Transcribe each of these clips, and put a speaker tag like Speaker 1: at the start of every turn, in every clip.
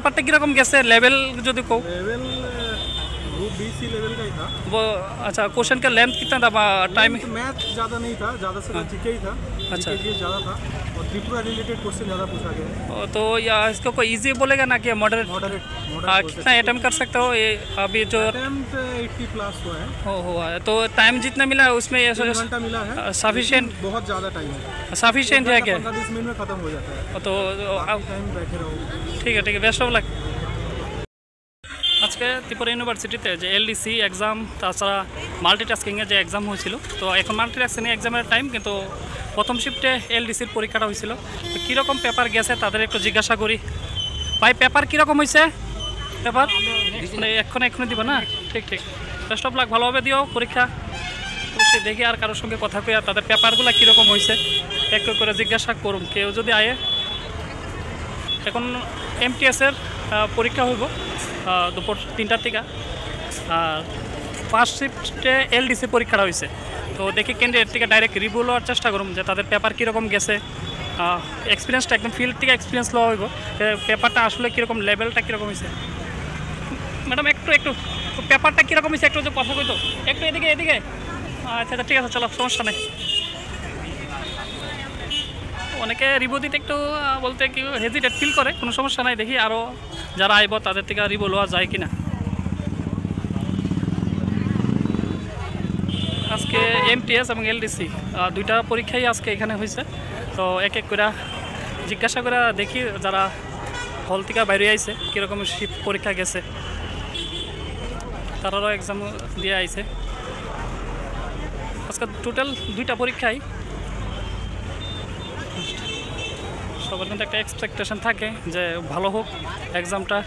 Speaker 1: पेपरটা কিরকম গেছে লেভেল যদি কো
Speaker 2: level group B C level का ही था।
Speaker 1: वो अच्छा क्वेश्चन का लेंथ कितना था टाइम
Speaker 2: तो मैथ ज़्यादा नहीं था, ज़्यादा से ज़्यादा जीके ही था।
Speaker 1: अच्छा।
Speaker 2: जीके ज़्यादा था और त्रिपुरा रिलेटेड क्वेश्चन ज़्यादा पूछा गया है।
Speaker 1: तो या इसको कोई इजी बोलेगा ना कि मॉडरेट
Speaker 2: मॉडरेट
Speaker 1: कितना अटेम्प्ट कर सकते हो ये अभी जो
Speaker 2: अटेम्प्ट 80 प्लस हुआ है।
Speaker 1: हुआ है तो टाइम जितना मिला है उसमें
Speaker 2: 3 घंटा मिला है।
Speaker 1: सफिशिएंट
Speaker 2: बहुत ज़्यादा टाइम है,
Speaker 1: सफिशिएंट है क्या
Speaker 2: 15-20 मिनट में ख़त्म हो जाता है।
Speaker 1: तो
Speaker 2: टाइम बैठे रहो।
Speaker 1: ठीक है बेस्ट ऑफ लक। আজকে ত্রিপুরা ইউনিভার্সিটিতে যে এলডিসি এক্সাম তাছাড়া মাল্টিটাস্কিংয়ের যে এক্সাম হয়েছিল তো এখন মাল্টিটাস্কিং এক্সামের টাইম কিন্তু প্রথম শিফটে এলডিসির পরীক্ষাটা হয়েছিল তো কীরকম পেপার গেছে তাদের একটু জিজ্ঞাসা করি। ভাই পেপার কীরকম হয়েছে? পেপার মানে এক্ষুনি দিব না? ঠিক বেস্ট অফ লাক, ভালোভাবে দিও পরীক্ষা। অবশ্যই দেখি আর কারোর সঙ্গে কথা কই আর তাদের পেপারগুলো কীরকম হয়েছে একটু করে জিজ্ঞাসা করুন কেউ যদি আয়ে। এখন এমটিএসের পরীক্ষা হইব দুপুর 3টার থেকে আর ফার্স্ট শিফটে এলডিসি পরীক্ষাটা হয়েছে তো দেখি ক্যান্ডিডেট থেকে ডাইরেক্ট রিভিউ লওয়ার চেষ্টা করুন যে তাদের পেপার কীরকম গেছে, এক্সপিরিয়েন্সটা একদম ফিল্ড থেকে এক্সপিরিয়েন্স লওয়া হইব পেপারটা আসলে কীরকম লেভেলটা কীরকম হয়েছে। ম্যাডাম একটু পেপারটা কীরকম হয়েছে একটু কথা কই তো একটু এদিকে আচ্ছা ঠিক আছে চলো সমস্যা নেই। অনেকে রিভিউ দিতে একটু বলতে কি হেজিটেট ফিল করে, কোনো সমস্যা নাই, দেখি আরও যারা আইব তাদের থেকে রিভিউ লওয়া যায় কিনা। আজকে এমটিএস এবং এলডিসি দুইটা পরীক্ষাই আজকে এখানে হয়েছে তো এক করে জিজ্ঞাসা করে দেখি যারা হল থেকে বাইরে আইছে কীরকম শিফট পরীক্ষা গেছে তারারও এক্সাম দিয়ে আইছে। আজকে টোটাল দুইটা পরীক্ষাই সবার কিন্তু একটা এক্সপেকটেশন থাকে যে ভালো হোক এক্সামটা,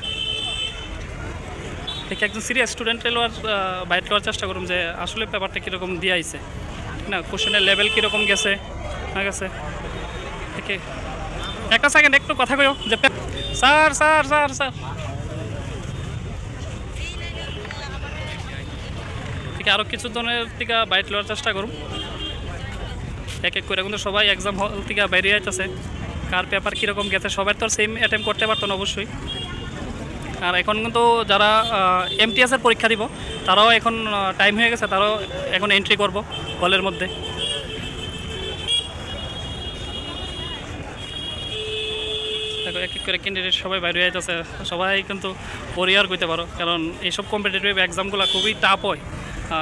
Speaker 1: দেখি একজন সিরিয়াস স্টুডেন্টের লোয়ার বাইট লওয়ার চেষ্টা করুন যে আসলে পেপারটা কীরকম দিয়ে আইছে ঠিক না, কোশ্চেনের লেভেল কীরকম গেছে না গেছে। ঠিক একটা সেকেন্ড একটু কথা কইও যে স্যার স্যার স্যার স্যার ঠিক আরও কিছু জনের থেকে বাইট লওয়ার চেষ্টা করুন এক করে, কিন্তু সবাই এক্সাম হল থেকে বাইরে আইতেছে কার পেপার কীরকম গেছে সবাই তো আর সেম অ্যাটেম্প করতে পারতো না অবশ্যই। আর এখন কিন্তু যারা এমটিএসের পরীক্ষা দিব তারাও এখন টাইম হয়ে গেছে, তারাও এখন এন্ট্রি করব হলের মধ্যে। দেখো এক করে ক্যান্ডিডেট সবাই বাইরে আইতেছে, সবাই কিন্তু পরিয়ার করতে পারো কারণ এইসব কম্পিটিটিভ এক্সামগুলো খুবই টাফ হয়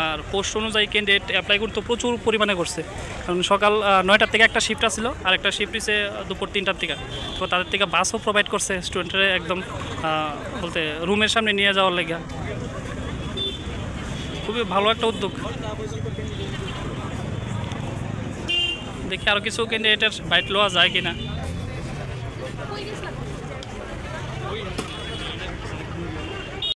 Speaker 1: আর পোস্ট অনুযায়ী ক্যান্ডিডেট অ্যাপ্লাই করতে প্রচুর পরিমাণে করছে কারণ সকাল 9টার থেকে একটা শিফট আসছিল আর একটা শিফট হচ্ছে দুপুর 3টার থেকে, তো তাদের থেকে বাসও প্রোভাইড করছে স্টুডেন্টের একদম বলতে রুমের সামনে নিয়ে যাওয়ার লেগে, খুবই ভালো একটা উদ্যোগ। দেখি আরও কিছু ক্যান্ডিডেটের বাইট লওয়া যায় কিনা।